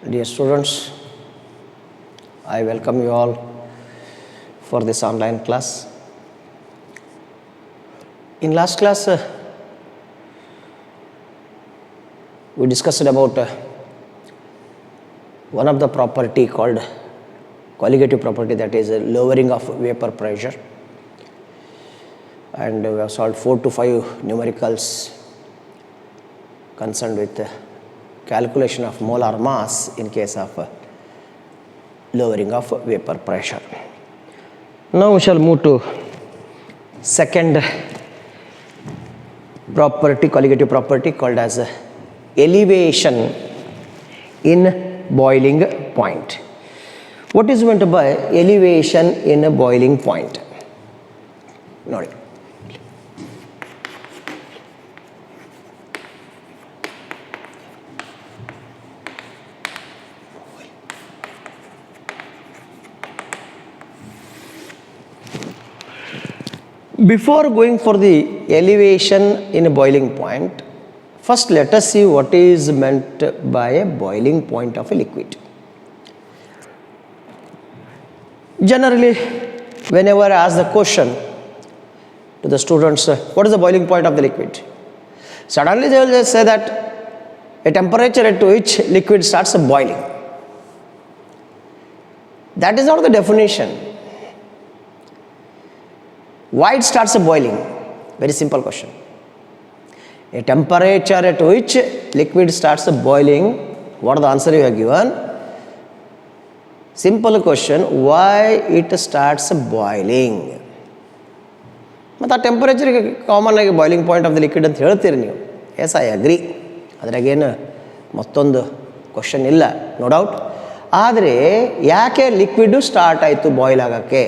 Dear students, I welcome you all for this online class. In last class, we discussed about one of the property called colligative property, that is lowering of vapor pressure, and we have solved 4 to 5 numericals concerned with calculation of molar mass in case of lowering of vapor pressure. Now we shall move to second property, colligative property, called as elevation in boiling point. What is meant by elevation in a boiling point? ನೋಡಿ, before going for the elevation in a boiling point, first let us see what is meant by a boiling point of a liquid. Generally, whenever I ask the question to the students, what is the boiling point of the liquid? Suddenly they will just say that a temperature at which liquid starts boiling. That is not the definition. Why it starts boiling? Very simple question. A temperature at which liquid starts boiling, what is the answer you have given? Simple question, why it starts boiling? ಮತ್ತು ಆ ಟೆಂಪರೇಚರ್ಗೆ common ಆಗಿ boiling point of the liquid ಅಂತ ಹೇಳ್ತೀರಿ ನೀವು. S, I agree, ಅದ್ರಾಗೇನು ಮತ್ತೊಂದು question ಇಲ್ಲ, no doubt. ಆದರೆ ಯಾಕೆ ಲಿಕ್ವಿಡು ಸ್ಟಾರ್ಟ್ ಆಯಿತು ಬಾಯ್ಲ್ ಆಗೋಕ್ಕೆ?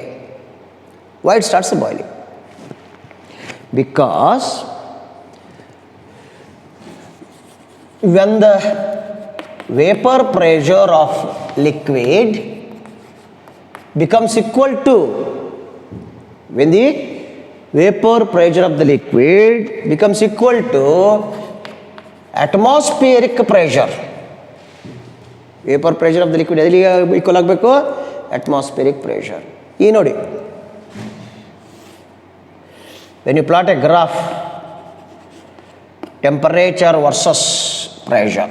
Why it starts boiling? Because when the vapor pressure of liquid becomes equal to, when the vapor pressure of the liquid becomes equal to atmospheric pressure, vapor pressure of the liquid ಎದರಿಗೆ equal ಆಗಬೇಕು? Atmospheric pressure. ಈ ನೋಡಿ, when you plot a graph, temperature versus pressure,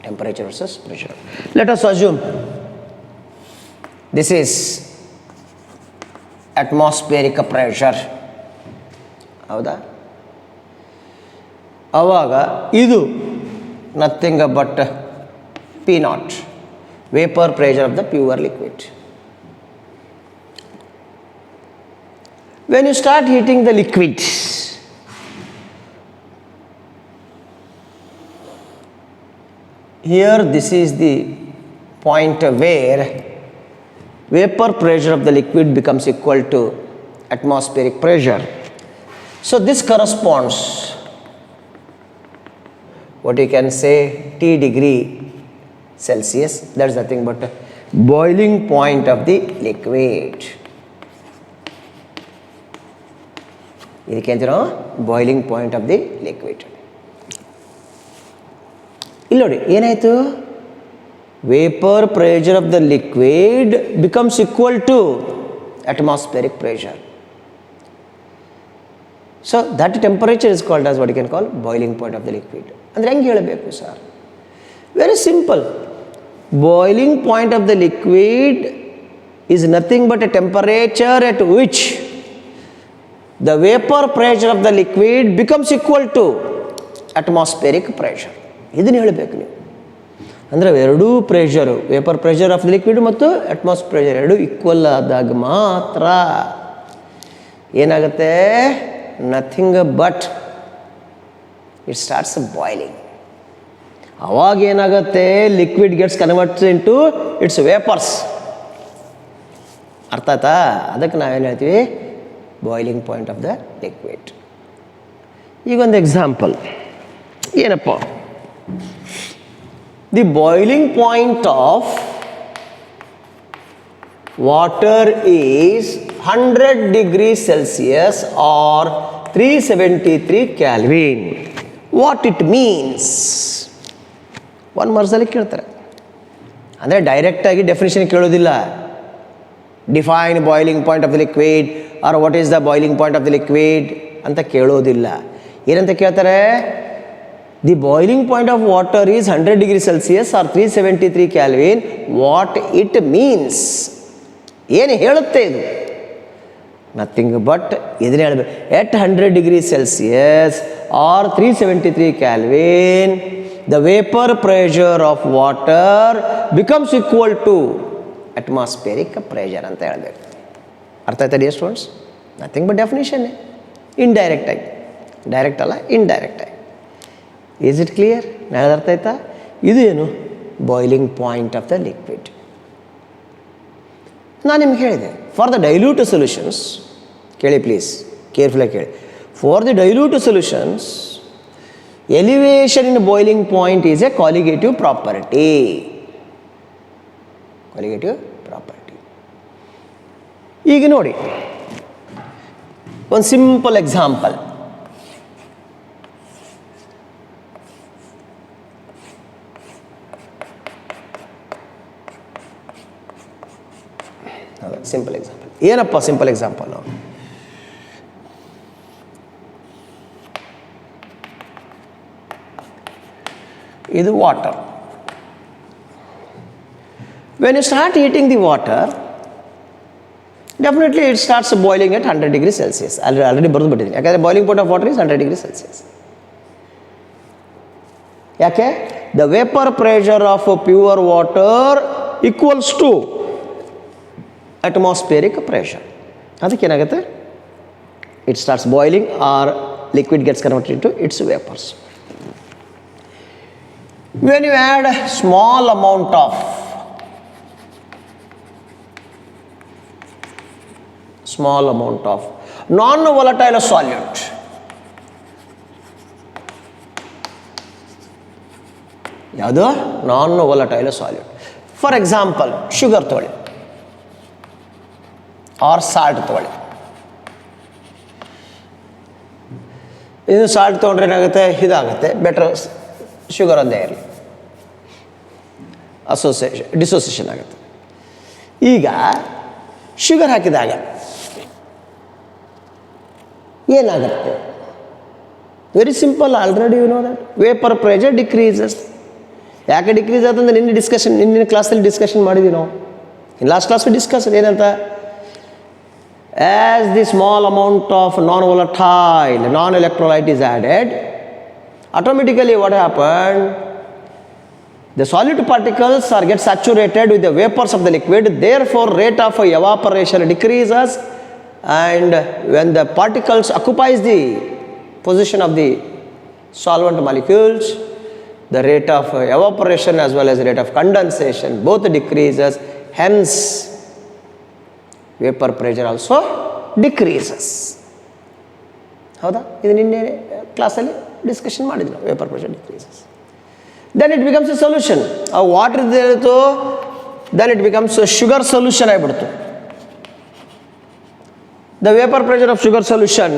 temperature versus pressure, let us assume this is atmospheric pressure. ಹೌದಾ? ಆವಾಗ ಇದು nothing but P0, vapor pressure of the pure liquid. When you start heating the liquid, here this is the point where vapor pressure of the liquid becomes equal to atmospheric pressure. So this corresponds, what you can say, T degree Celsius. That is nothing but boiling point of the liquid. ಇದಕ್ಕೆ ಅಂತೀವಿ ನಾವು boiling point of the liquid. ಇಲ್ಲಿ ನೋಡಿ, ಏನಾಯಿತು? Vapour pressure of the liquid becomes equal to atmospheric pressure. So that temperature is called as what you can call boiling point of the liquid. ಅಂದರೆ ಹೆಂಗೆ ಹೇಳಬೇಕು sir? Very simple. Boiling point of the liquid is nothing but a temperature at which the vapor pressure of the liquid becomes equal to atmospheric pressure. ಇದನ್ನು ಹೇಳಬೇಕು ನೀವು. ಅಂದರೆ ಎರಡೂ pressure, vapour pressure of the liquid ಮತ್ತು atmosphere pressure ಎರಡೂ equal ಆದಾಗ ಮಾತ್ರ ಏನಾಗುತ್ತೆ? Nothing but it starts boiling. ಅವಾಗ ಏನಾಗುತ್ತೆ? Liquid gets converts into its vapours. ಅರ್ಥ ಆಯ್ತಾ? ಅದಕ್ಕೆ ನಾವೇನು ಹೇಳ್ತೀವಿ? Boiling point of the liquid. ಈಗೊಂದು ಎಕ್ಸಾಂಪಲ್ ಏನಪ್ಪ? The boiling point of water is 100 degrees Celsius or 373 Kelvin. What it means? 1 ಮಾರ್ಕ್ಸಲ್ಲಿ ಕೇಳ್ತಾರೆ. ಅಂದರೆ ಡೈರೆಕ್ಟಾಗಿ ಡೆಫಿನೇಷನ್ ಕೇಳೋದಿಲ್ಲ. Define boiling point of the liquid or what is the boiling point of the liquid ಅಂತ ಕೇಳೋದಿಲ್ಲ. ಏನಂತ ಕೇಳ್ತಾರೆ? The boiling point of water is 100 degree Celsius or 373 Kelvin. What it means, ಏನು ಹೇಳುತ್ತೆ ಇದು? ನಥಿಂಗ್ ಬಟ್ ಇದನ್ನೇ ಹೇಳಬೇಕು. At 100 degree Celsius or 373 Kelvin, the vapor pressure of water becomes equal to atmospheric pressure ಅಂತ ಹೇಳಬೇಕು. ಅರ್ಥ ಆಯ್ತಾ ಡಿಯರ್ ಸ್ಟೂಡೆಂಟ್ಸ್? ನಥಿಂಗ್ ಬಟ್ ಡೆಫಿನೇಷನ್ನೇ, ಇಂಡೈರೆಕ್ಟಾಗಿ. ಡೈರೆಕ್ಟ್ ಅಲ್ಲ, ಇಂಡೈರೆಕ್ಟಾಗಿ. Is it clear? ನಾಳೆ ಅರ್ಥ ಆಯ್ತಾ? ಇದು ಏನು? Boiling point of the liquid. ನಾನು ನಿಮ್ಗೆ ಹೇಳಿದೆ, ಫಾರ್ ದ ಡೈಲ್ಯೂಟ್ ಸೊಲ್ಯೂಷನ್ಸ್, ಕೇಳಿ ಪ್ಲೀಸ್, ಕೇರ್ಫುಲ್ಲಾಗಿ ಕೇಳಿ. For the dilute solutions, elevation in boiling point is a colligative property. Colligative property. ಈಗ ನೋಡಿ, ಒಂದು ಸಿಂಪಲ್ ಎಕ್ಸಾಂಪಲ್. ಸಿಂಪಲ್ ಎಕ್ಸಾಂಪಲ್ ಏನಪ್ಪ? ಸಿಂಪಲ್ ಎಕ್ಸಾಂಪಲ್, ಇದು water. When you start heating the water, definitely it starts boiling at 100 degree Celsius. Already ಬರೆದು ಬಿಟ್ಟಿದ್ದೀನಿ, ಯಾಕಂದರೆ boiling point of water is 100 degree Celsius. ಯಾಕೆ? The vapour pressure of pure water equals to atmospheric pressure. ಅದಕ್ಕೇನಾಗುತ್ತೆ? It starts boiling or liquid gets converted to its vapours. When you add small amount of non-volatile solute, ಯಾವುದು? non-volatile solute. For example, sugar ತೊಗೊಳ್ಳಿ R salt ತೊಗೊಳ್ಳಿ. ಇದು salt ತೊಗೊಂಡ್ರೆ ಏನಾಗುತ್ತೆ? ಇದಾಗುತ್ತೆ, better sugar ಒಂದೇ ಇರಲಿ, ಡಿಸೋಸಿಯೇಷನ್ ಆಗುತ್ತೆ. ಈಗ ಶುಗರ್ ಹಾಕಿದಾಗ ಏನಾಗುತ್ತೆ? Very simple, already you know that vapour pressure decreases. ಯಾಕೆ ಡಿಕ್ರೀಸ್ ಆಯ್ತಂದ್ರೆ ನಿನ್ನೆ ಕ್ಲಾಸಲ್ಲಿ ಡಿಸ್ಕಷನ್ ಮಾಡಿದ್ವಿ ನಾವು. ಲಾಸ್ಟ್ ಕ್ಲಾಸ್ ಡಿಸ್ಕಸ್ ಏನಂತ? As the small amount of non-volatile, non-electrolyte is added, automatically what happened? The solute particles get saturated with the vapors of the liquid, therefore rate of evaporation decreases, and when the particles occupies the position of the solvent molecules, the rate of evaporation as well as rate of condensation both decreases, hence vapor pressure also decreases. ಹೌದಾ? ಇದು ನಿನ್ನೆ ಕ್ಲಾಸಲ್ಲಿ discussion ಮಾಡಿದ್ವಿ ನಾವು. Vapour pressure decreases, then it becomes a solution. ಆ water ಇದೇನಿತ್ತು, then it becomes sugar solution ಆಗಿಬಿಡ್ತು. The vapour pressure of sugar solution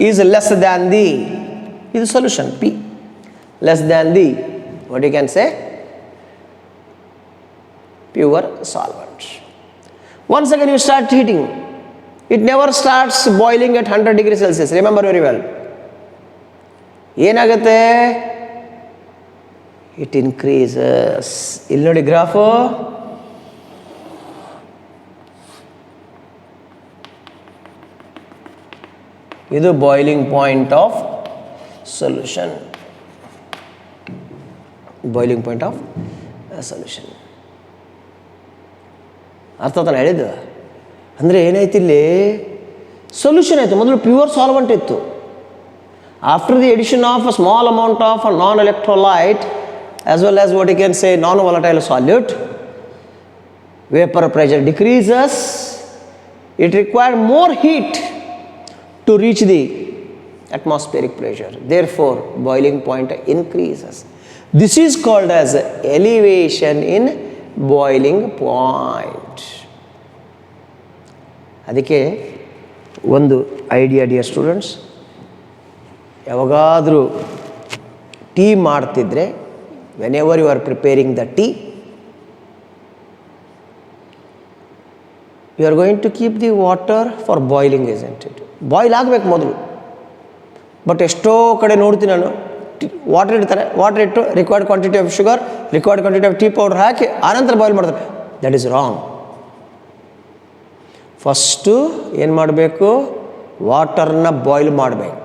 is less than the, ಇದು solution P, less than the what you can say pure solvent. Once again you start heating, it never starts boiling at 100 degree Celsius. Remember very well. ಏನಾಗುತ್ತೆ? It increases. ಇಲ್ಲಿ ನೋಡಿ graph, ಇದು boiling point of solution. Boiling point of solution ಅರ್ಥ ನಾನು ಹೇಳಿದ್ದು. ಅಂದರೆ ಏನಾಯ್ತು ಇಲ್ಲಿ? ಸೊಲ್ಯೂಷನ್ ಆಯಿತು. ಮೊದಲು ಪ್ಯೂರ್ ಸಾಲ್ವೆಂಟ್ ಇತ್ತು. After the addition of a small amount of a non-electrolyte as well as what you can say non-volatile solute, vapor pressure decreases. It required more heat to reach the atmospheric pressure. Therefore, boiling point increases. This is called as elevation in boiling point. ಅದಕ್ಕೆ ಒಂದು idea dear students, ಯಾವಾಗಾದರೂ tea ಮಾಡ್ತಿದ್ರೆ whenever you are preparing the tea, you are going to keep the water for boiling, isn't it? Boil ಆಗಬೇಕು ಮೊದಲು. But ಎಷ್ಟೋ ಕಡೆ ನೋಡ್ತೀನಿ ನಾನು, ವಾಟರ್ ಇಡ್ತಾರೆ, ವಾಟರ್ ಇಟ್ಟು required quantity of sugar, required quantity of tea powder ಹಾಕಿ ಆನಂತರ ಬಾಯ್ಲ್ ಮಾಡ್ತಾರೆ. That is wrong. ಫಸ್ಟು ಏನು ಮಾಡಬೇಕು, ವಾಟರ್ನ ಬಾಯ್ಲ್ ಮಾಡಬೇಕು.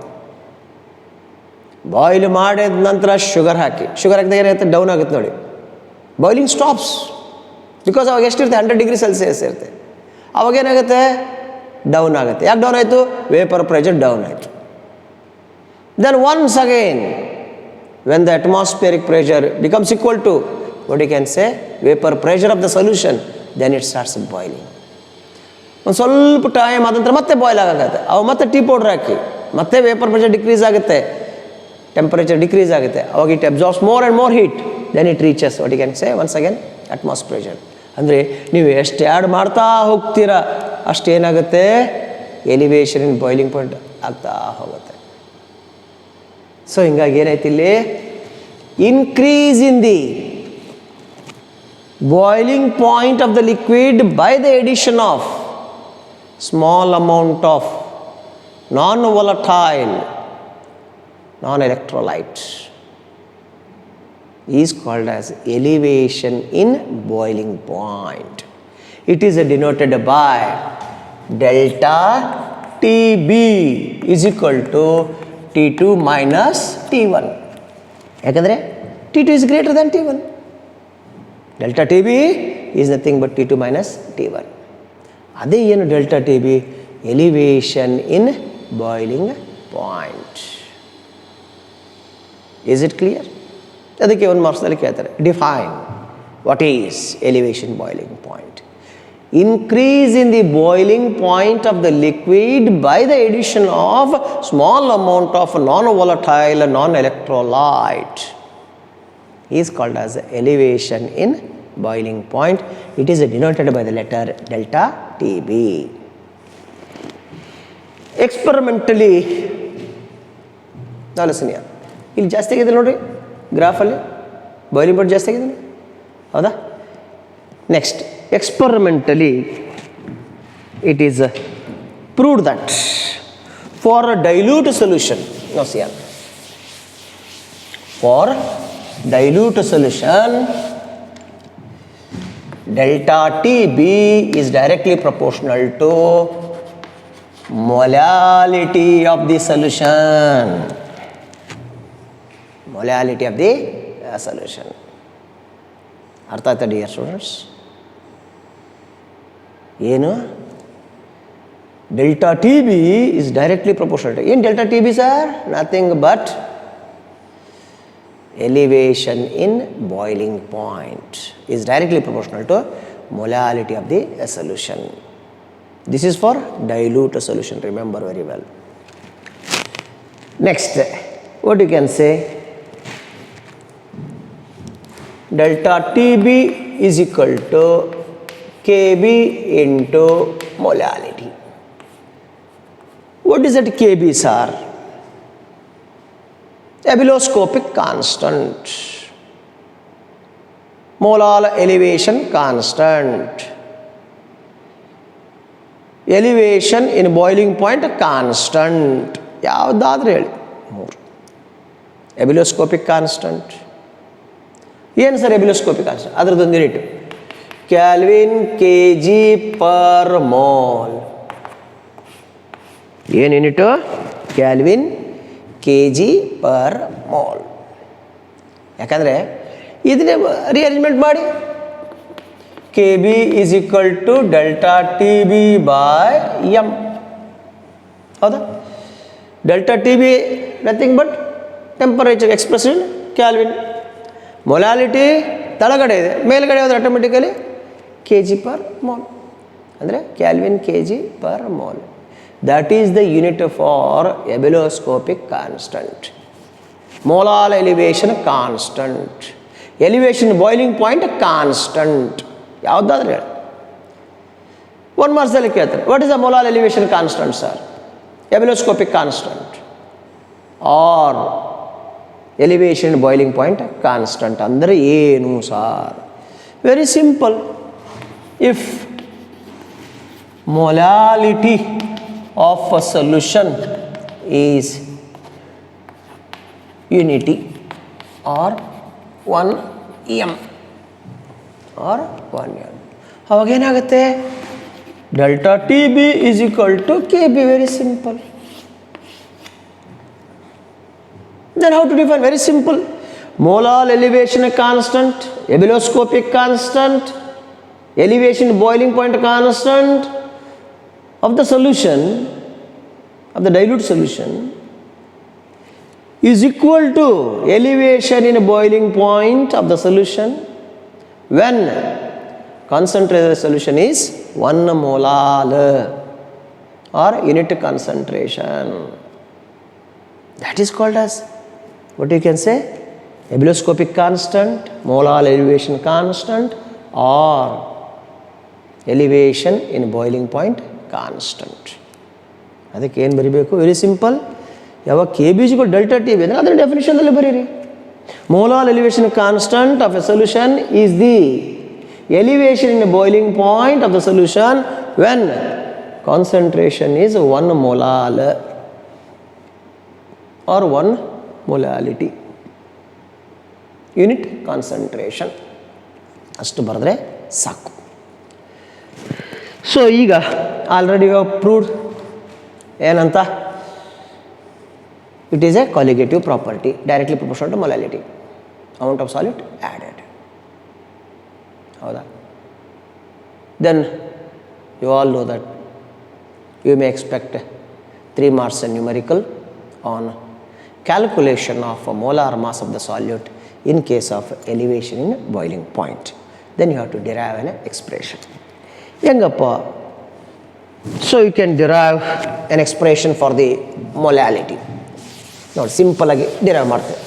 ಬಾಯ್ಲ್ ಮಾಡಿದ ನಂತರ ಶುಗರ್ ಹಾಕಿ, ಶುಗರ್ ಹಾಕಿದಾಗ ಏನಾಗುತ್ತೆ, ಡೌನ್ ಆಗುತ್ತೆ ನೋಡಿ, ಬಾಯ್ಲಿಂಗ್ ಸ್ಟಾಪ್ಸ್. ಬಿಕಾಸ್ ಅವಾಗ ಎಷ್ಟಿರುತ್ತೆ, 100 ಡಿಗ್ರಿ ಸೆಲ್ಸಿಯಸ್ ಇರುತ್ತೆ. ಅವಾಗೇನಾಗುತ್ತೆ, ಡೌನ್ ಆಗುತ್ತೆ. ಯಾಕೆ ಡೌನ್ ಆಯಿತು, ವೇಪರ್ ಪ್ರೆಷರ್ ಡೌನ್ ಆಯಿತು. Then once again when the atmospheric pressure becomes equal to what you can say vapour pressure of the solution, then it starts boiling. ಒಂದು ಸ್ವಲ್ಪ time ಆದ ನಂತರ ಮತ್ತೆ ಬಾಯ್ಲ್ ಆಗುತ್ತೆ. ಅವಾಗ ಮತ್ತೆ ಟೀ ಪೌಡ್ರ್ ಹಾಕಿ ಮತ್ತೆ ವೇಪರ್ ಪ್ರೆಷರ್ ಡಿಕ್ರೀಸ್ ಆಗುತ್ತೆ, ಟೆಂಪರೇಚರ್ ಡಿಕ್ರೀಸ್ ಆಗುತ್ತೆ. ಅವಾಗ it absorbs more and more heat, then it reaches what you can say once again atmosphere pressure. ಅಂದರೆ ನೀವು ಎಷ್ಟು ಆ್ಯಡ್ ಮಾಡ್ತಾ ಹೋಗ್ತೀರಾ ಅಷ್ಟೇನಾಗುತ್ತೆ, ಎಲಿವೇಶನ್ ಇನ್ ಬಾಯ್ಲಿಂಗ್ ಪಾಯಿಂಟ್ ಆಗ್ತಾ ಹೋಗುತ್ತೆ. ಸೊ ಹಿಂಗಾಗಿ ಏನಾಯ್ತು ಇಲ್ಲಿ, increase in the boiling point of the liquid by the addition of small amount of non volatile non-electrolyte is called as elevation in boiling point. It is denoted by delta TB is equal to T2 minus T1. ಯಾಕಂದರೆ T2 is greater than T1. Delta TB is nothing but T2 minus T1. ಅದೇ ಏನು delta TB, elevation in boiling point. Is it clear? ಅದಕ್ಕೆ ಒಂದು ಮಾರ್ಕ್ಸ್ನಲ್ಲಿ ಕೇಳ್ತಾರೆ, define what is elevation boiling point. Increase in the boiling point of the liquid by the addition of small amount of non-volatile non-electrolyte is called as elevation in boiling point. It is denoted by the letter delta TB. Experimentally, now listen here. ಇಲ್ಲಿ ಜಾಸ್ತಿ ಆಗಿದೆ ನೋಡಿರಿ ಗ್ರಾಫಲ್ಲಿ, boiling point ಜಾಸ್ತಿ ಆಗಿದೆ, ಹೌದಾ? Next, experimentally it is proved that for a dilute solution, now see, for dilute solution delta TB is directly proportional to molality of the solution, molality of the solution. ಅರ್ಥ ಆಯ್ತಾ dear students? ಏನು delta TB is directly proportional to, ಏನು delta TB sir? Nothing but elevation in boiling point is directly proportional to molality of the solution. This is for dilute solution, remember very well. Next, what you can say, delta TB is equal to Kb into molality. What is that Kb, sir? Ebuloscopic constant, molar elevation constant, elevation in boiling point constant. ಯಾವುದಾದ್ರೂ ಹೇಳಿ, ಮೂರು. Ebullioscopic constant ಏನು sir? Ebullioscopic constant ಅದರದ್ದೊಂದು unit kelvin kg per mole. ಏನು unit? Kelvin kg per mole. ಯಾಕಂದರೆ ಇದನ್ನೇ rearrangement ಮಾಡಿ, Kb is equal to delta TB by m, ಹೌದಾ? Delta TB nothing but temperature express in kelvin. Molality ತಳಗಡೆ ಇದೆ, ಮೇಲ್ಗಡೆ ಹೋದ್ರೆ ಆಟೋಮೆಟಿಕಲಿ kg ಪರ್ ಮೋಲ್, ಅಂದರೆ kelvin kg per mole. That is the unit for ebuloscopic constant. Molar elevation constant, elevation boiling point constant. ಯಾವುದಾದ್ರೂ ಹೇಳಿ. One ಮಾರ್ಕ್ಸಲ್ಲಿ ಕೇಳ್ತಾರೆ, what is the molar elevation constant, sir? Ebuloscopic constant or elevation boiling point constant ಅಂದರೆ ಏನು sir? Very simple. If molality of a solution is unity or 1 m or 1 m, ಅವಾಗೇನಾಗುತ್ತೆ? Delta T B is equal to K B. Very simple. Then how to define? Very simple. Molar elevation constant, ebullioscopic constant, elevation boiling point constant of the solution, of the dilute solution, is equal to elevation in boiling point of the solution when concentrated solution is 1 molar or unit concentration. That is called as, what you can say, ebullioscopic constant, molar elevation constant, or elevation in boiling point constant. ಅದಕ್ಕೆ ಏನು ಬರೀಬೇಕು? Very simple. ಯಾವಾಗ K B is equal delta T B ಅಂದರೆ ಅದರ ಡೆಫಿನೇಷನಲ್ಲಿ ಬರೀರಿ. molar elevation constant of a solution is the elevation in the boiling point of the solution when concentration is 1 molar or 1 molality unit concentration. ಅಷ್ಟು ಬರೆದ್ರೆ ಸಾಕು. So ಈಗ already you have proved ಏನಂತ? It is a colligative property, directly proportional to molality, amount of solid added. ಹೌದಾ? Then you all know that you may expect 3 marks in numerical on calculation of a molar mass of the solute in case of elevation in boiling point. Then you have to derive an expression. Yengappa, so you can derive an expression for the molality. Now simple agi derive ಮಾಡ್ತೇವೆ.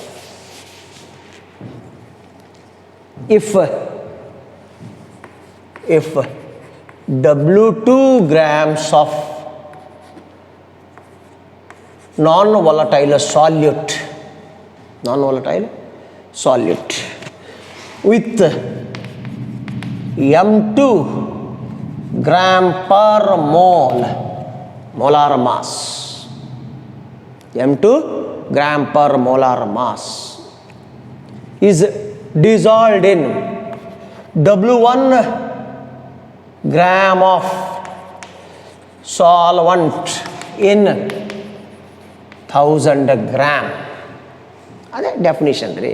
If W2 grams of non-volatile solute with m2 gram per mole molar mass, m2 gram per molar mass is dissolved in W1 gram of solvent in 1000 gram. ಅದೇ definition ರೀ.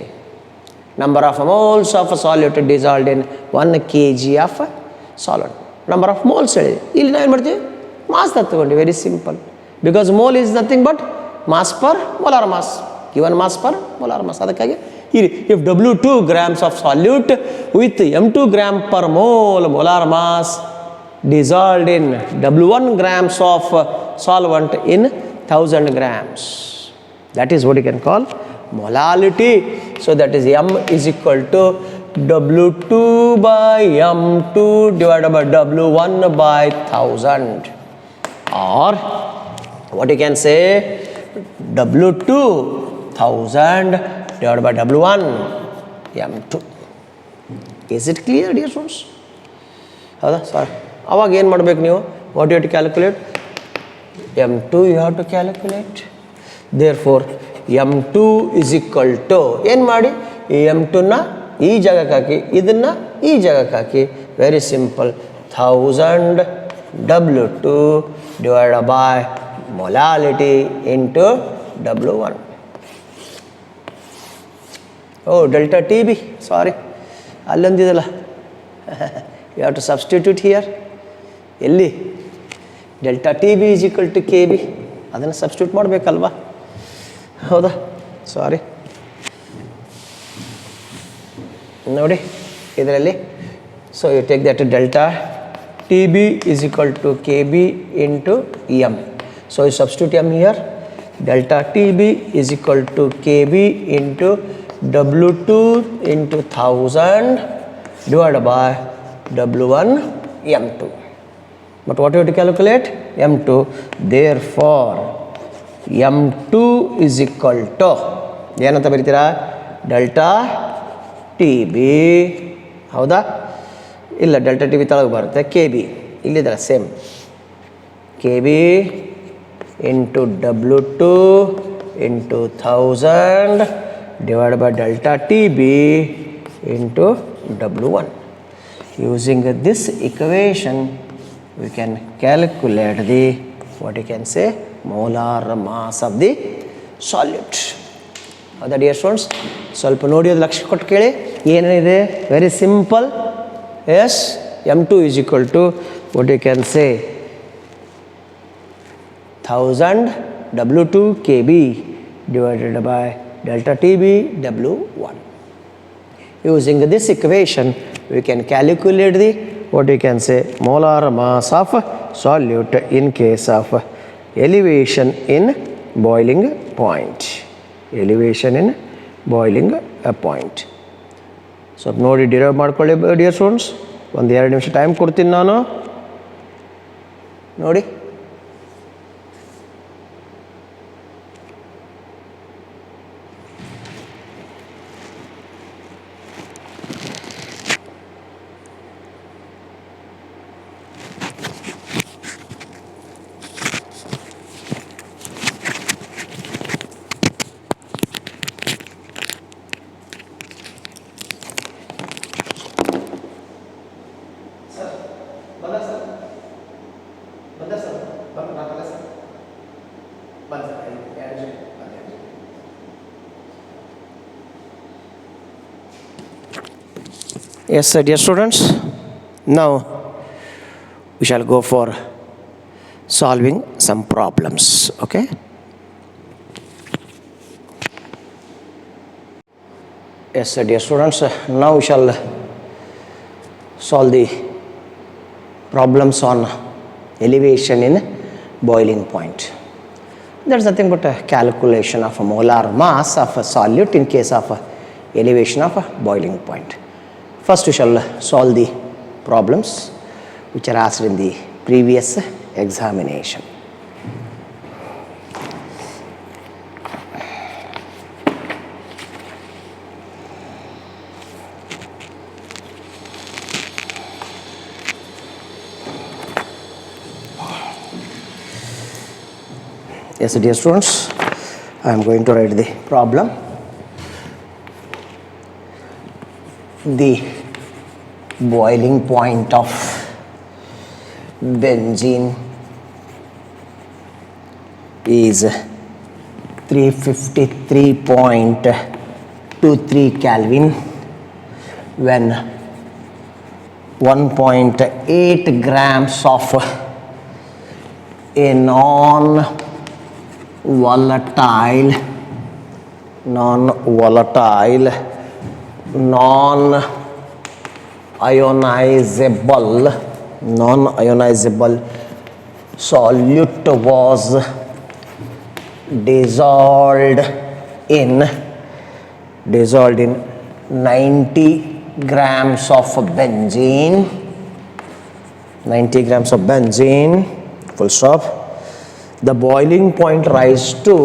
Number of moles of solute dissolved in 1 kg of solute. Number of moles ಹೇಳಿ. ಇಲ್ಲಿ ನಾವು ಏನು ಮಾಡ್ತೀವಿ? Mass ತಗೊಂಡು. Very simple. Because mole is nothing but mass per molar mass, given mass per molar mass. ಅದಕ್ಕಾಗಿ ಇಲ್ಲಿ if W2 grams of solute with m2 gram per mole molar mass dissolved in W1 grams of solvent in 1000 grams. That is what you can call molality. So that is m is equal to W2 by m2 divided by W1 by 1000, or what you can say, W2 1000 divided by W1 m2. Is it clear, dear students? ಹೌದಾ sir? ಅವಾಗ ಏನು ಮಾಡಬೇಕು ನೀವು? What you have to calculate? m2 you have to calculate. Therefore m2 is equal to, ಏನು ಮಾಡಿ? ಈ m2ನ ಈ ಜಾಗಕ್ಕೆ ಹಾಕಿ, ಇದನ್ನು ಈ ಜಾಗಕ್ಕೆ ಹಾಕಿ. Very simple. 1000 W2 divided by molality into W1. ಓ ಡೆಲ್ಟಾ ಟಿ ಬಿ, ಸಾರಿ ಅಲ್ಲೊಂದಿದಲ್ಲ. You have to substitute here. ಎಲ್ಲಿ? Delta T B is equal to K B. ಅದನ್ನು ಸಬ್ಸ್ಟಿಟ್ಯೂಟ್ ಮಾಡಬೇಕಲ್ವಾ? ಹೌದಾ? ಸಾರಿ ನೋಡಿ ಇದರಲ್ಲಿ. So you take that delta T B is equal to K B into M. So you substitute M here. Delta T B is equal to K B into W2 into 1000 divided by W1 M2. But what you have to calculate? M2. Therefore, M2 is equal to, ಏನಂತ ಬರೀತೀರಾ? Delta T B. ಹೌದಾ? ಇಲ್ಲ, delta T B ತೆಳಗೆ ಬರುತ್ತೆ. K B ಇಲ್ಲಿದೆ same. K B into W2 into 1000 divided by delta TB into W1. Using this equation, we can calculate the, what you can say, molar mass of the solute. ಹೌದಾ dear students? ಸ್ವಲ್ಪ ನೋಡಿ, ಅದು ಲಕ್ಷ್ಯ ಕೊಟ್ಟು ಕೇಳಿ. ಏನೇನಿದೆ? Very simple. Yes, M2 is equal to, what you can say, 1000 W2 KB divided by delta TB W1. Using this equation, we can calculate the, what you can say, molar mass of solute in case of elevation in boiling point. Elevation in boiling point. ಸ್ವಲ್ಪ ನೋಡಿ derive ಮಾಡ್ಕೊಳ್ಳಿ dear students. ಒಂದು 2 ನಿಮಿಷ time ಕೊಡ್ತೀನಿ ನಾನು, ನೋಡಿ. Yes, dear students, now we shall go for solving some problems. Okay. Yes, dear students, now we shall solve the problems on elevation in boiling point. There's nothing but a calculation of a molar mass of a solute in case of elevation of a boiling point. First we shall solve the problems which are asked in the previous examination. Yes, dear students, I am going to write the problem. The boiling point of benzene is 353.23 Kelvin when 1.8 grams of a non-volatile, non-ionizable solute was dissolved in 90 grams of benzene, full stop. The boiling point rise to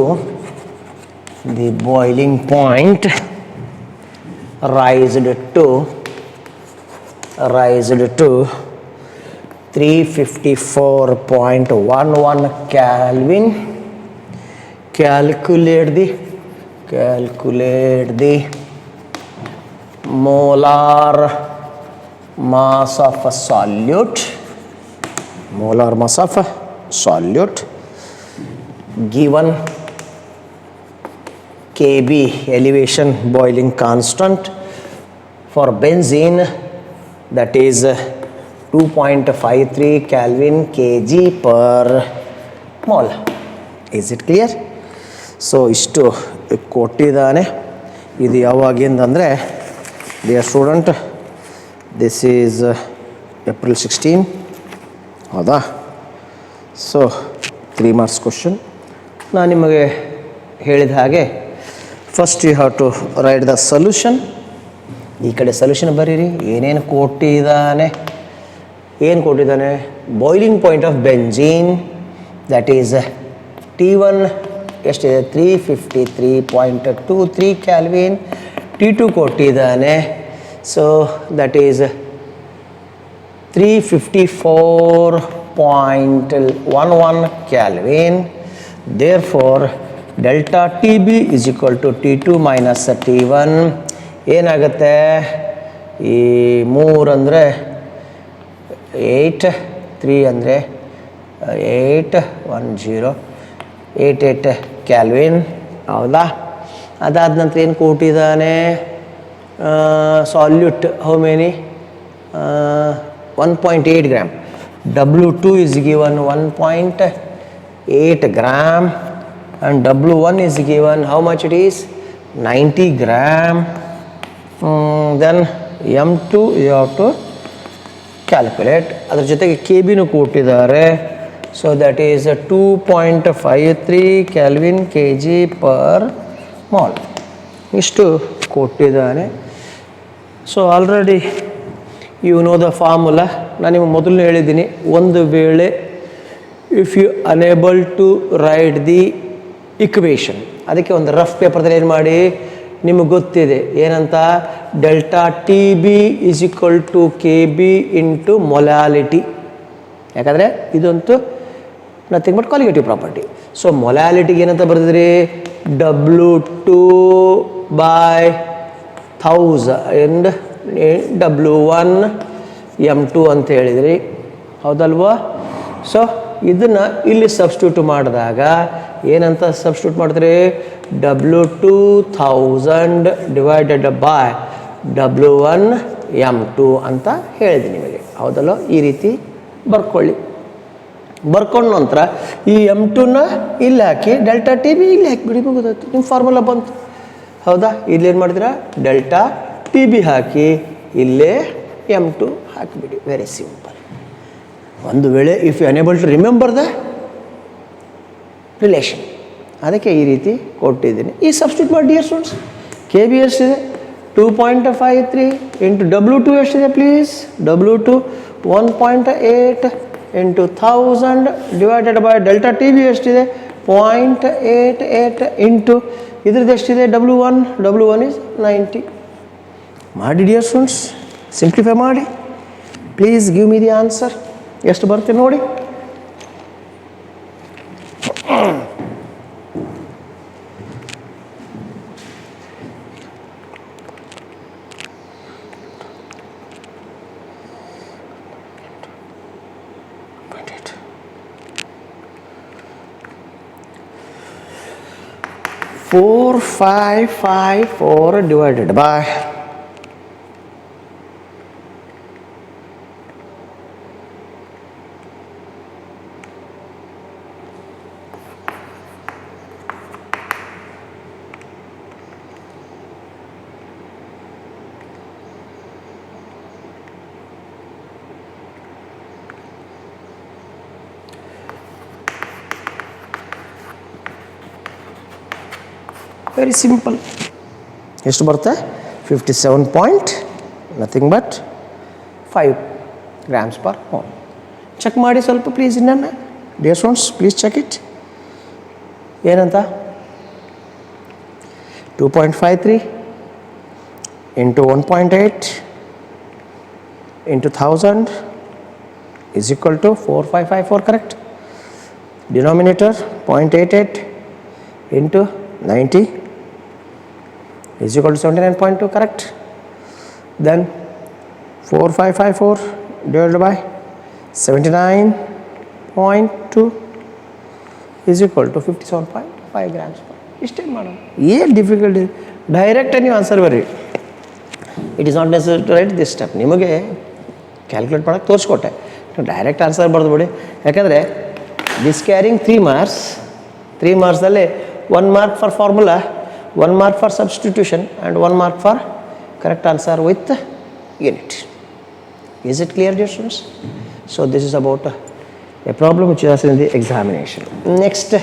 354.11 Kelvin. Calculate the molar mass of a solute. Given Kb elevation boiling constant for benzene, that is 2.53 Kelvin kg per mole. Is it clear? So ಇಷ್ಟು ಕೊಟ್ಟಿದ್ದಾನೆ. ಇದು ಯಾವಾಗಿಂದಂದರೆ dear student, this is April 16. ಹೌದಾ? So 3 marks question. ನಾನು ನಿಮಗೆ ಹೇಳಿದ ಹಾಗೆ first you have to write the solution. ಈ ಕಡೆ ಸೊಲ್ಯೂಷನ್ ಬರೀರಿ. ಏನು ಕೊಟ್ಟಿದ್ದಾನೆ? Boiling point of benzene, that is T1 ಎಷ್ಟಿದೆ 353.23 ಕ್ಯಾಲ್ವಿನ್. T2 ಕೊಟ್ಟಿದ್ದಾನೆ, so that is 354.11 Kelvin. Therefore delta TB is equal to T2 minus T1. ಏನಾಗುತ್ತೆ, ಈ 3 ಅಂದರೆ 8, 3 ಅಂದರೆ 81088 ಕ್ಯಾಲ್ವಿನ್. ಹೌದಾ? ಅದಾದ ನಂತರ ಏನು ಕೊಟ್ಟಿದ್ದಾನೆ, salute how many 1.8 gram. W2 is given 1.8 gram and W1 is given how much it is 90 gram. Then M2 you have to calculate. ಅದರ ಜೊತೆಗೆ KB ಕೊಟ್ಟಿದ್ದಾರೆ, so that is 2.53 kelvin kg per mol. ಇಷ್ಟು ಕೊಟ್ಟಿದ್ದಾನೆ. So already you know the formula. ನಾನು ನಿಮಗೆ ಮೊದಲು ಹೇಳಿದ್ದೀನಿ, ಒಂದು ವೇಳೆ if you unable to write the equation, ಅದಕ್ಕೆ ಒಂದು ರಫ್ ಪೇಪರ್ದಲ್ಲಿ ಏನು ಮಾಡಿ, ನಿಮಗೆ ಗೊತ್ತಿದೆ ಏನಂತ, delta T B is equal to K B into molality. ಯಾಕಂದರೆ ಇದಂತೂ nothing but colligative property. So ಮೊಲಾಲಿಟಿಗೆ ಏನಂತ ಬರೆದಿದ್ರಿ, W2 by 1000 W1 M2 ಅಂತ ಹೇಳಿದ್ರಿ, ಹೌದಲ್ವಾ? ಸೊ ಇದನ್ನು ಇಲ್ಲಿ ಸಬ್ಸ್ಟಿಟ್ಯೂಟ್ ಮಾಡಿದಾಗ ಏನಂತ ಸಬ್ಸ್ಟಿಟ್ಯೂಟ್ ಮಾಡಿದ್ರಿ, W2 1000 divided by W1 M2 ಅಂತ ಹೇಳಿದೆ ನಿಮಗೆ, ಹೌದಲ್ವ? ಈ ರೀತಿ ಬರ್ಕೊಳ್ಳಿ. ಬರ್ಕೊಂಡ ನಂತರ ಈ M2ನ ಇಲ್ಲಿ ಹಾಕಿ ಡೆಲ್ಟಾ ಟಿ ಬಿ ಇಲ್ಲಿ ಹಾಕಿಬಿಡಿ, ಮುಗಿದೋಯ್ತು, ನಿಮ್ಮ ಫಾರ್ಮುಲಾ ಬಂತು. ಹೌದಾ? ಇಲ್ಲೇನು ಮಾಡಿದ್ರೆ ಡೆಲ್ಟಾ ಟಿ ಬಿ ಹಾಕಿ ಇಲ್ಲೇ M2 ಹಾಕಿಬಿಡಿ. Very simple. ಒಂದು ವೇಳೆ if you unable to remember the relation, ಅದಕ್ಕೆ ಈ ರೀತಿ ಕೊಟ್ಟಿದ್ದೀನಿ. ಈ ಸಬ್ಸ್ಟಿಟ್ಯೂಟ್ ಮಾಡಿ ಡಿಯರ್ ಸ್ಟೂಡೆಂಟ್ಸ್. ಕೆ ಬಿ ಎಷ್ಟಿದೆ 2.53 ಇಂಟು W2 ಎಷ್ಟಿದೆ please, W2 1.8 into 1000 divided by delta T B ಎಷ್ಟಿದೆ 0.88 ಇಂಟು ಇದ್ರದ್ದು ಎಷ್ಟಿದೆ W1 ಇಸ್ 90. ಮಾಡಿ ಡಿಯರ್ ಸ್ಟೂಡೆಂಟ್ಸ್, ಸಿಂಪ್ಲಿಫೈ ಮಾಡಿ. Please give me the answer. ಎಷ್ಟು ಬರುತ್ತೆ ನೋಡಿ. Four, 554 divided by very simple. ಎಷ್ಟು ಬರುತ್ತೆ 57 point nothing but 5 grams per mole. Check ಮಾಡಿ ಸ್ವಲ್ಪ ಪ್ಲೀಸ್. ಇನ್ನನ್ನು dear students please check it. ಏನಂತ 2.53 into 1.8 into 1000 is equal to 4554, correct? Denominator 0.88 into 90 is equal to 79.2, correct? Then 4554 divided by 79.2 is equal to 57.5 grams. ಇಷ್ಟೇ ಮಾಡೋಣ, ಏನು difficulty. ಡೈರೆಕ್ಟಾಗಿ ನೀವು answer ಬರ್ರಿ. It is not necessary to write this step. ನಿಮಗೆ calculate ಮಾಡೋಕ್ಕೆ ತೋರಿಸ್ಕೊಟ್ಟೆ, ಡೈರೆಕ್ಟ್ ಆನ್ಸರ್ ಬರ್ದುಬಿಡಿ. ಯಾಕಂದರೆ ದಿಸ್ ಕ್ಯಾರಿಂಗ್ 3 ಮಾರ್ಕ್ಸ್. 3 ಮಾರ್ಕ್ಸಲ್ಲಿ 1 mark for formula, 1 mark for substitution and 1 mark for correct answer with unit. Is it clear, dear students? So this is about a problem which is in the examination. Next,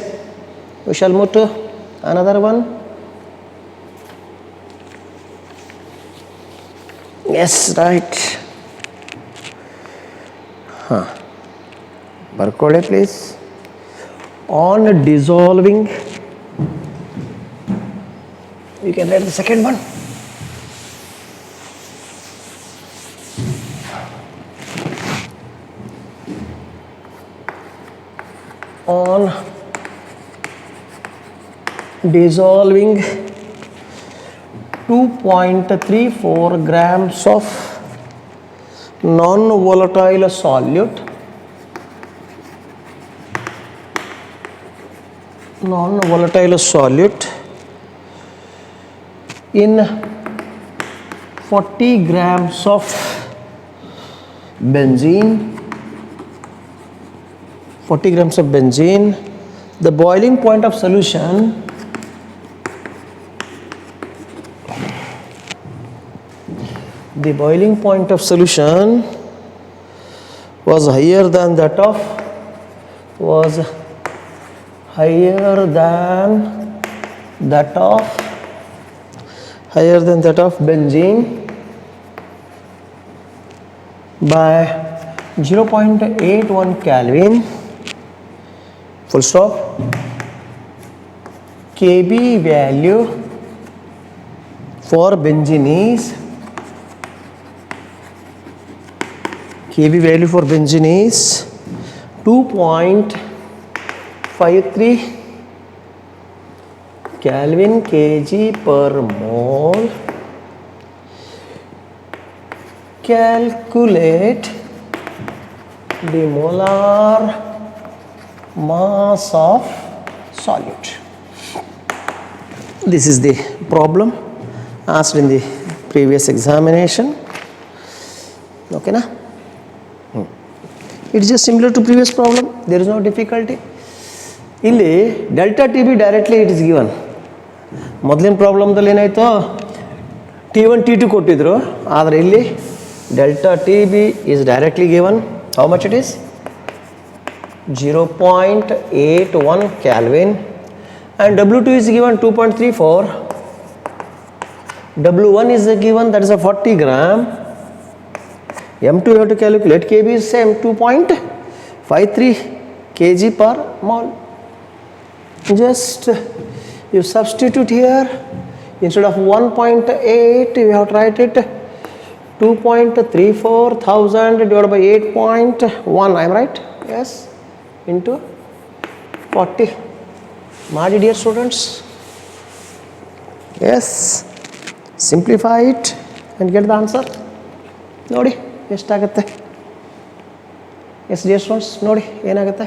we shall move to another one. Yes, right. Barcode, please. On dissolving You can write the second one. On dissolving 2.34 grams of non-volatile solute in 40 grams of benzene, the boiling point of solution was higher than that of benzene by 0.81 Kelvin, full stop. Kb value for benzene is 2.53 Kelvin kg per mole. Calculate the molar mass of solute. This is the problem asked in the previous examination. Okay na? It is just similar to previous problem. There is no difficulty. ಇಲ್ಲಿ delta T B directly it is given. ಮೊದಲಿನ ಪ್ರಾಬ್ಲಮ್ದಲ್ಲಿ ಏನಾಯಿತು, T1 T2 ಕೊಟ್ಟಿದ್ರು, ಆದರೆ ಇಲ್ಲಿ delta T B is directly given. How much it is? 0.81 Kelvin and W2 is given 2.34. W1 is given, that is a 40 gram. M2 you have to calculate. Kb is same, 2.53 kg per mole. Just you substitute here, instead of 1.8 you have to write it 2.34,000 divided by 8.1. I am right? Yes, into 40. My dear students, yes, simplify it and get the answer. ನೋಡಿ ಎಷ್ಟಾಗುತ್ತೆ? S dear students, ನೋಡಿ ಏನಾಗುತ್ತೆ.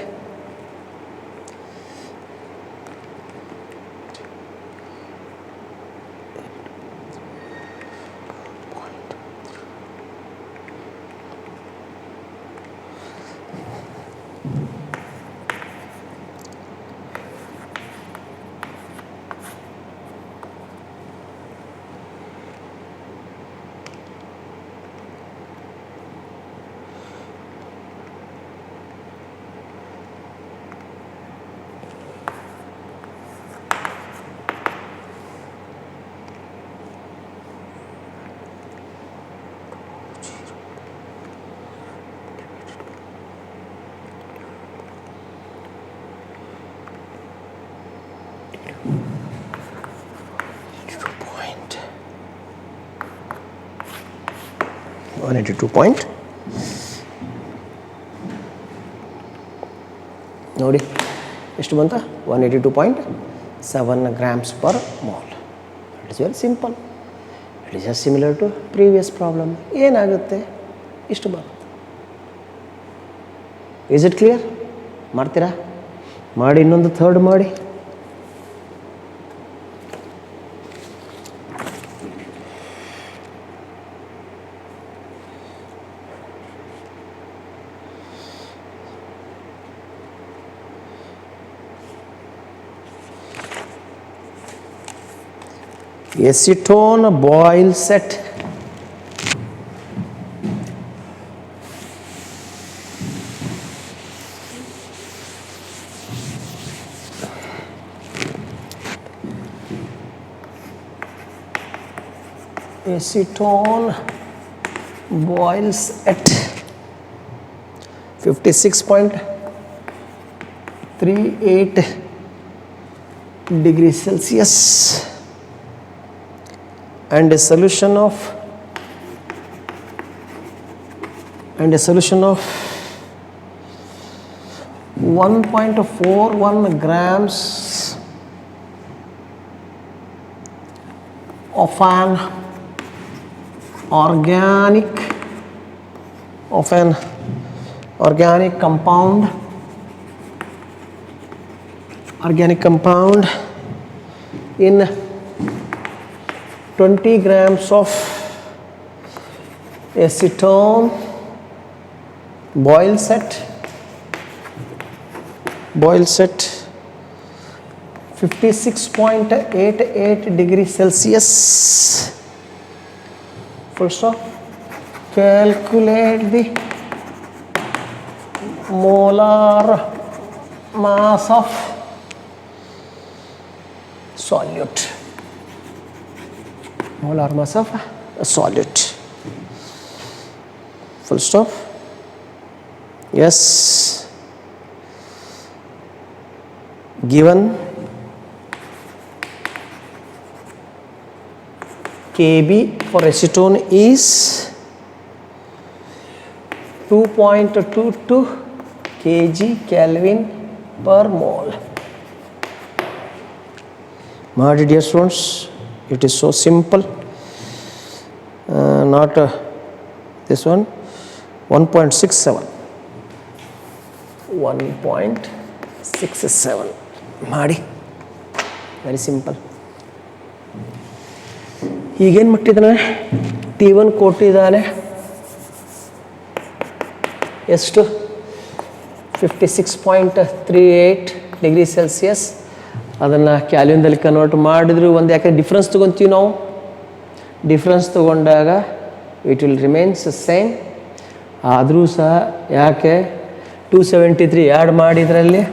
ನೋಡಿ ಎಷ್ಟು ಬಂತ? 182.7 grams per mole. It is very simple. It is just similar to previous problem. ಏನಾಗುತ್ತೆ? ಇಷ್ಟು ಬರುತ್ತೆ. Is it clear? ಮಾಡ್ತೀರಾ? ಮಾಡಿ, ಇನ್ನೊಂದು ಥರ್ಡ್ ಮಾಡಿ. Acetone boil set. Acetone boils at 56.38 degrees Celsius, and a solution of 1.41 grams of an organic compound in 20 grams of acetone. Boil set 56.88 degrees Celsius. Full stop. Calculate the molar mass of solute. Molar mass of a solute. Full stop. Yes. Given Kb for acetone is 2.22 kg Kelvin per mole. My dear students, it is so simple. Not this one. 1.67. 1.67 ಮಾಡಿ, very simple. ಈಗೇನು ಮುಟ್ಟಿದ್ದಾನೆ? T1 ಕೊಟ್ಟಿದ್ದಾನೆ ಎಷ್ಟು? 56.38 degree Celsius. ಅದನ್ನು ಕ್ಯಾಲ್ವಿನ್ದಲ್ಲಿ convert ಮಾಡಿದ್ರು ಒಂದು, ಯಾಕೆ difference ತೊಗೊತೀವಿ ನಾವು. Difference ತೊಗೊಂಡಾಗ ಇಟ್ ವಿಲ್ ರಿಮೈನ್ಸ್ ಸೇಮ್. ಆದರೂ ಸಹ ಯಾಕೆ 273 ಆ್ಯಡ್ ಮಾಡಿದ್ರಲ್ಲಿ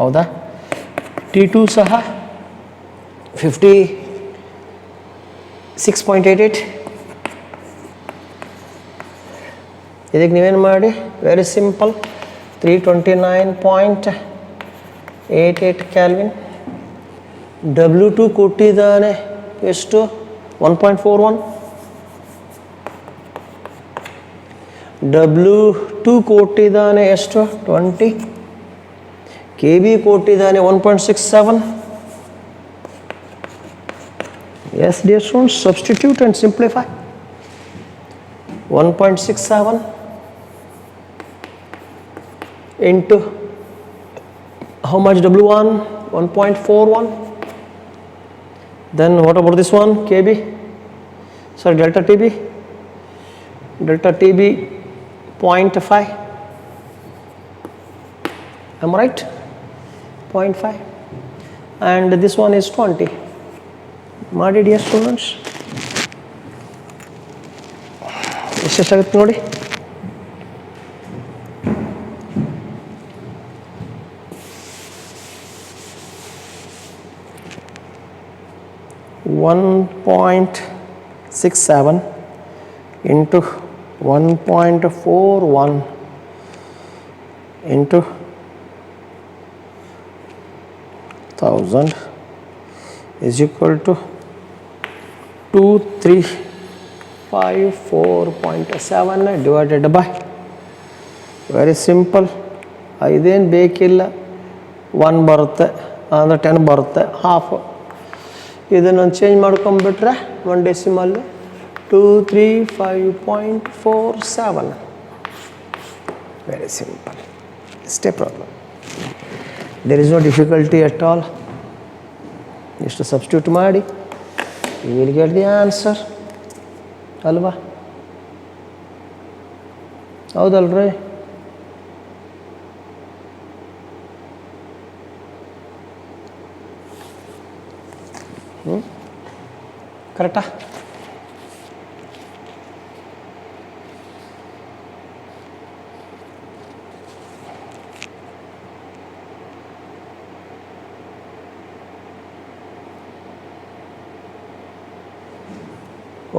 ಹೌದಾ? T2 ಸಹ 56.88. ಇದಕ್ಕೆ ನೀವೇನು ಮಾಡಿ, ವೆರಿ ಸಿಂಪಲ್, 329.88 ಕ್ಯಾಲ್ವಿನ್. W2 ಕೊಟ್ಟಿದ್ದಾನೆ ಎಷ್ಟು? 1.41. W2 ಕೊಟ್ಟಿದ್ದಾನೆ ಎಷ್ಟು? 20. Kb ಕೊಟ್ಟಿದ್ದಾನೆ 1.67. Yes dear students, substitute and simplify. 1.67 into how much? W1 1.41. Then what about this one? Kb, sorry, delta Tb 0.5. am I right? 0.5. and this one is 20. my dear students, ಎಷ್ಟಾಗುತ್ತೆ ನೋಡಿ. $1.67 into 1.41 into 1000 is equal to 2354.7 divided by, very simple. ಇದೇನು ಬೇಕಿಲ್ಲ, 1 ಬರುತ್ತೆ ಅಂದರೆ 10 ಬರುತ್ತೆ, half. ಇದನ್ನೊಂದು change ಮಾಡ್ಕೊಂಬಿಟ್ರೆ 1 decimal 235.47. Very simple. ಇಷ್ಟೇ problem. There is no difficulty at all. ಇಷ್ಟು ಸಬ್ಸ್ಟಿಟ್ಯೂಟ್ ಮಾಡಿ, you will get the answer. ಅಲ್ವಾ? ಹೌದಲ್ರಿ? ಕರೆಕ್ಟಾ?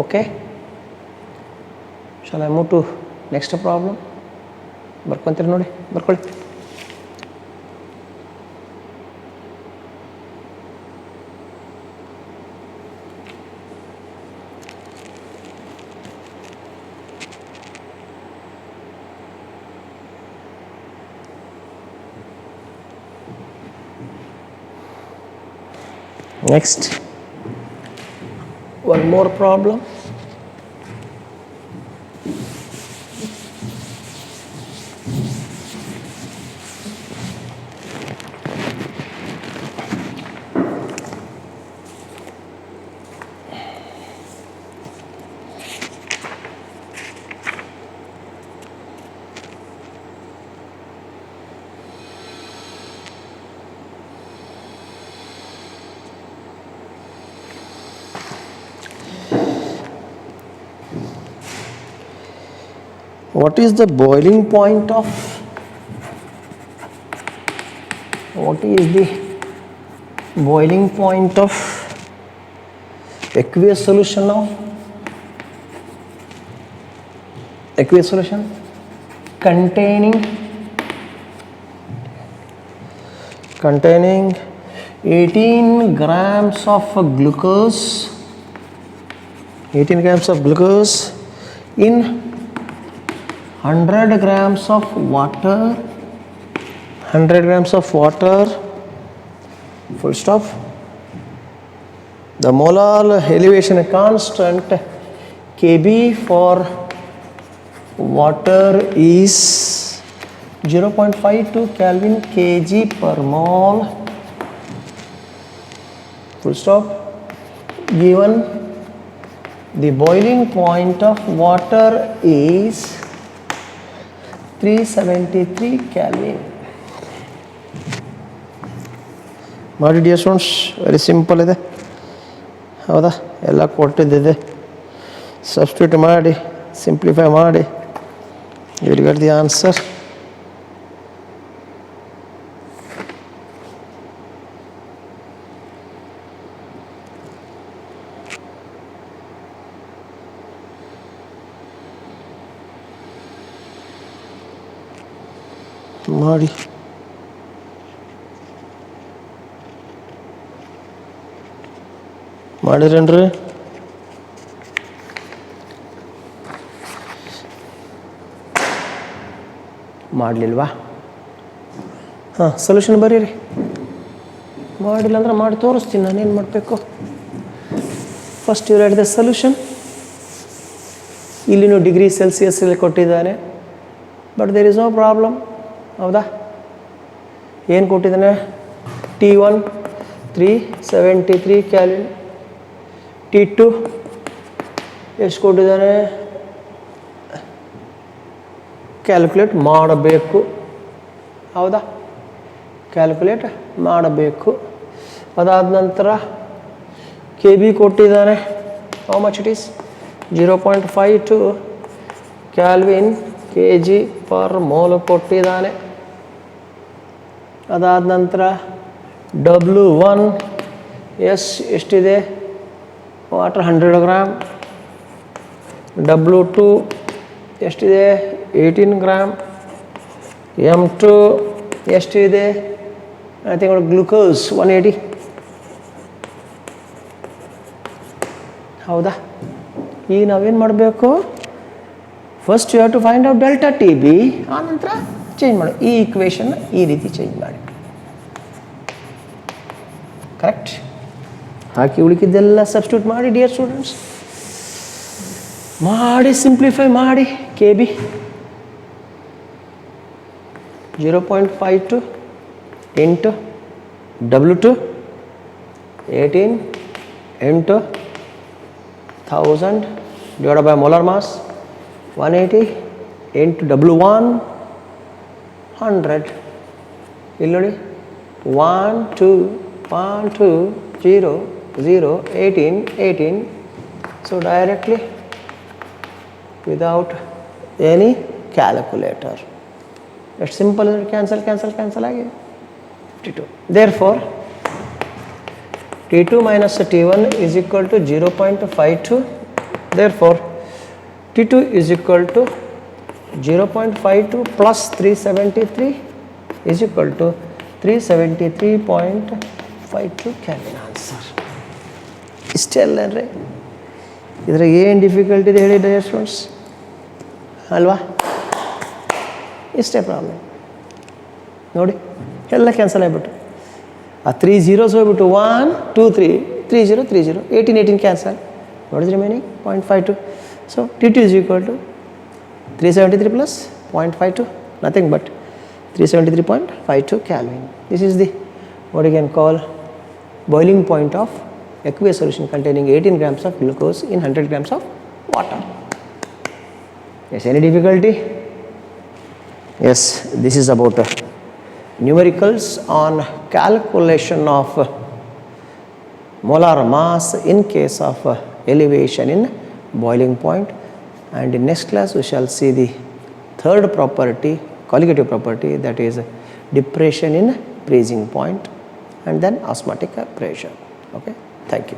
Okay, Shall I move to next problem? ಬರ್ಕೊಂತೀರಿ ನೋಡಿ, ಬರ್ಕೊಳ್ಳಿ. Next, one more problem. What is the boiling point of aqueous solution now? Aqueous solution containing 18 grams of glucose in 100 grams of water, full stop. The molar elevation constant Kb for water is 0.52 Kelvin kg per mole, full stop. Given the boiling point of water is 373 Kelvin. ಮಾಡಿ dear students, very simple ಇದೆ, ಹೌದಾ? ಎಲ್ಲ ಕೊಟ್ಟಿದ್ದಿದೆ, substitute ಮಾಡಿ simplify ಮಾಡಿ you will get the answer. ಮಾಡಿ ಮಾಡಿರೇನ್ರಿ? ಮಾಡಲಿಲ್ವಾ? ಹಾಂ, ಸೊಲ್ಯೂಷನ್ ಬರೀರಿ. ಮಾಡಿಲ್ಲ ಅಂದ್ರೆ ಮಾಡಿ ತೋರಿಸ್ತೀನಿ, ನಾನೇನು ಮಾಡಬೇಕು. First you write the solution. ಇಲ್ಲಿನೂ ಡಿಗ್ರಿ ಸೆಲ್ಸಿಯಸ್ಸಲ್ಲಿ ಕೊಟ್ಟಿದ್ದಾನೆ, but there is no problem, ಹೌದಾ? ಏನು ಕೊಟ್ಟಿದ್ದಾನೆ? T1 373 ಕ್ಯಾಲ್ವಿನ್, T2 ಎಷ್ಟು ಕೊಟ್ಟಿದ್ದಾನೆ? ಕ್ಯಾಲ್ಕುಲೇಟ್ ಮಾಡಬೇಕು, ಹೌದಾ? ಕ್ಯಾಲ್ಕುಲೇಟ್ ಮಾಡಬೇಕು. ಅದಾದ ನಂತರ KB ಕೊಟ್ಟಿದ್ದಾನೆ, how much it is? 0.52 Calvin kg per mole ಕೊಟ್ಟಿದ್ದಾನೆ. ಅದಾದ ನಂತರ W1 ಎಷ್ಟಿದೆ? Water 100 gram. W2 ಎಷ್ಟಿದೆ? 18 ಗ್ರಾಮ್. M2 ಎಷ್ಟಿದೆ? ಐ ಥಿಂಕ್ ಗ್ಲೂಕೋಸ್ 180, ಹೌದಾ? ಈಗ ನಾವೇನು ಮಾಡಬೇಕು? First you have to find out delta TB, ಆನಂತರ ಚೇಂಜ್ ಮಾಡಿ. ಈ ಈಕ್ವೇಷನ್ನ ಈ ರೀತಿ ಚೇಂಜ್ ಮಾಡಿ, ಕರೆಕ್ಟ್? ಹಾಕಿ ಉಳಿಕಿದ್ದೆಲ್ಲ ಸಬ್ಸ್ಟಿಟ್ಯೂಟ್ ಮಾಡಿ ಡಿಯರ್ ಸ್ಟೂಡೆಂಟ್ಸ್, ಮಾಡಿ ಸಿಂಪ್ಲಿಫೈ ಮಾಡಿ. KB 0.52 into W2 18 into 1000 divided by molar mass 180 into W1 100. ಇಲ್ಲಿ ನೋಡಿ 1 2 1 2 0 0 18 18. So directly without any calculator, it's simple. Cancel ಆಗಿದೆ 52. Therefore T2 minus T1 is equal to 0.52. Therefore T2 is equal to 0.52 plus 373 is equal to 373.52 Kelvin answer. ಇಷ್ಟೇ ಅಲ್ಲನ್ರಿ, ಇದ್ರಾಗ ಏನು difficult ಇದೆ ಹೇಳಿ dear students ಅಲ್ವಾ? ಇಷ್ಟೇ ಪ್ರಾಬ್ಲಮ್ ನೋಡಿ, ಎಲ್ಲ ಕ್ಯಾನ್ಸಲ್ ಆಗಿಬಿಟ್ಟು ಆ 3 zeros ಹೋಗ್ಬಿಟ್ಟು 1 2 3 3 0 3 0 18 18 ಕ್ಯಾನ್ಸಲ್ ನೋಡಿದ್ರೆ remaining 0.52. So T2 is equal to 373 plus 0.52, nothing but 373.52 Kelvin. This is the what you can call boiling point of aqueous solution containing 18 grams of glucose in 100 grams of water. Yes, any difficulty? Yes, this is about numericals on calculation of molar mass in case of elevation in boiling point. And in next class we shall see the third property, colligative property, that is depression in freezing point, and then osmotic pressure. Okay, thank you.